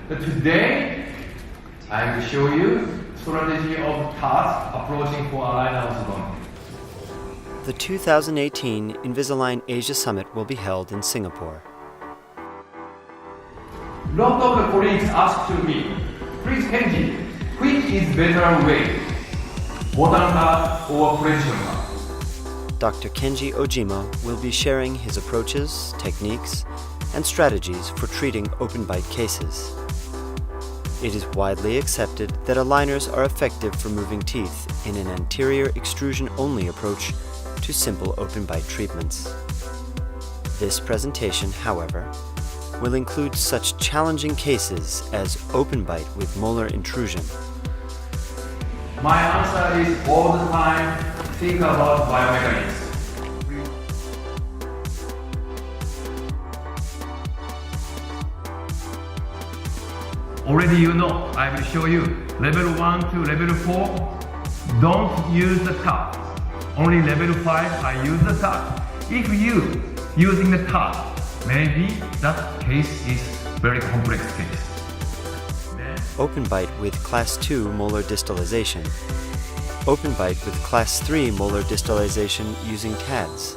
Today, I will show you strategy of task approaching for aligner orthodontic. The 2018 Invisalign Asia Summit will be held in Singapore. Lot of the colleagues asked to me, please Kenji, which is better way? Modern guard or precision guard? Dr. Kenji Ojima will be sharing his approaches, techniques, and strategies for treating open bite cases. It is widely accepted that aligners are effective for moving teeth in an anterior extrusion-only approach to simple open bite treatments. This presentation, however, will include such challenging cases as open bite with molar intrusion. My answer is all the time, think about biomechanics. Already you know, I will show you level 1 to level 4, don't use the top. Only level 5, I use the top. If you using the top, maybe that case is very complex case. Open bite with Class 2 molar distalization. Open bite with Class 3 molar distalization using TADS.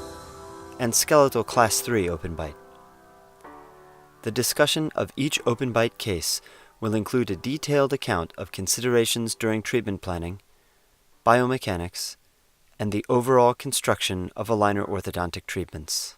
And skeletal Class 3 open bite. The discussion of each open bite case will include a detailed account of considerations during treatment planning, biomechanics, and the overall construction of aligner orthodontic treatments.